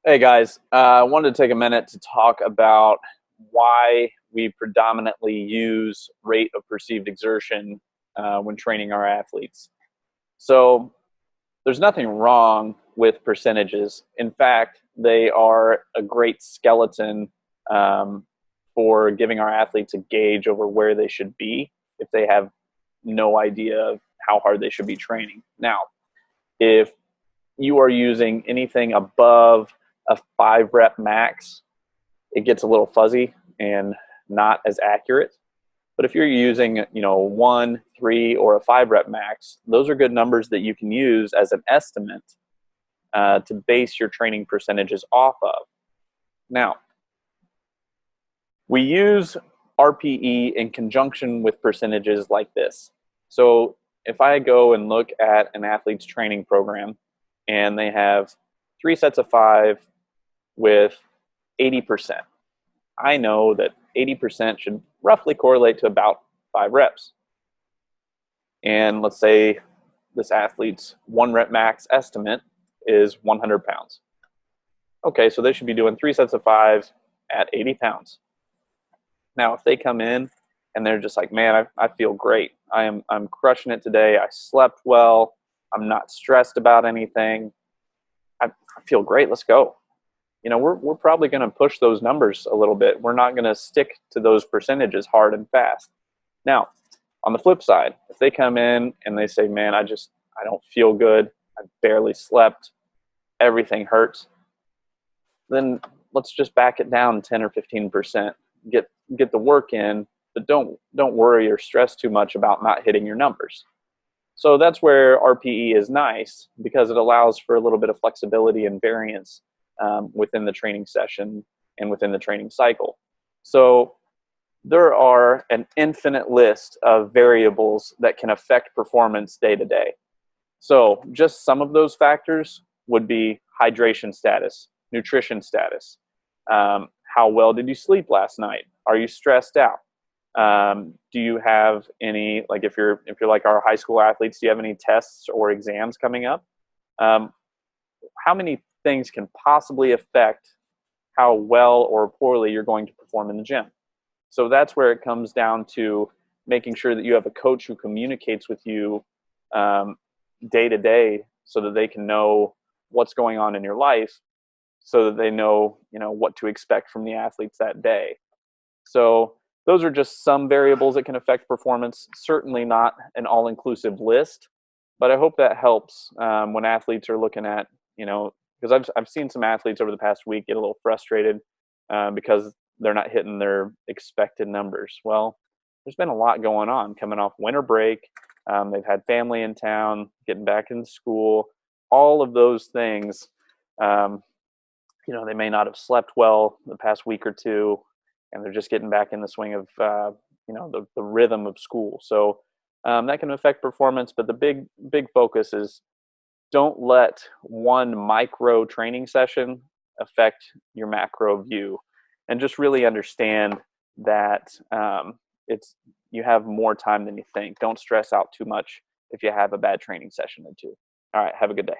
Hey guys, I wanted to take a minute to talk about why we predominantly use rate of perceived exertion when training our athletes. So there's nothing wrong with percentages. In fact, they are a great skeleton um, for giving our athletes a gauge over where they should be if they have no idea of how hard they should be training. Now, if you are using anything above a 5 rep max, it gets a little fuzzy and not as accurate. But if you're using, 1, 3, or a 5 rep max, those are good numbers that you can use as an estimate to base your training percentages off of. Now, we use RPE in conjunction with percentages like this. So if I go and look at an athlete's training program and they have 3 sets of 5 with 80%, I know that 80% should roughly correlate to about 5 reps. And let's say this athlete's 1 rep max estimate is 100 pounds. Okay, so they should be doing 3 sets of 5 at 80 pounds. Now, if they come in and they're just like, man, I feel great. I'm crushing it today. I slept well. I'm not stressed about anything. I feel great. Let's go. We're probably going to push those numbers a little bit. We're not going to stick to those percentages hard and fast. Now, on the flip side, if they come in and they say, man, I don't feel good. I barely slept. Everything hurts. Then let's just back it down 10 or 15%. Get the work in, but don't worry or stress too much about not hitting your numbers. So that's where RPE is nice, because it allows for a little bit of flexibility and variance within the training session and within the training cycle. So there are an infinite list of variables that can affect performance day to day. So just some of those factors would be hydration status, nutrition status. How well did you sleep last night? Are you stressed out? Do you have any, like if you're like our high school athletes, do you have any tests or exams coming up? How many things can possibly affect how well or poorly you're going to perform in the gym? So that's where it comes down to making sure that you have a coach who communicates with you day to day, so that they can know what's going on in your life, so that they know, what to expect from the athletes that day. So those are just some variables that can affect performance. Certainly not an all-inclusive list, but I hope that helps when athletes are looking at, because I've seen some athletes over the past week get a little frustrated because they're not hitting their expected numbers. Well, there's been a lot going on coming off winter break. They've had family in town, getting back into school, all of those things. They may not have slept well the past week or two, and they're just getting back in the swing of, the rhythm of school. So that can affect performance, but the big focus is don't let one micro training session affect your macro view, and just really understand that you have more time than you think. Don't stress out too much if you have a bad training session or two. All right, have a good day.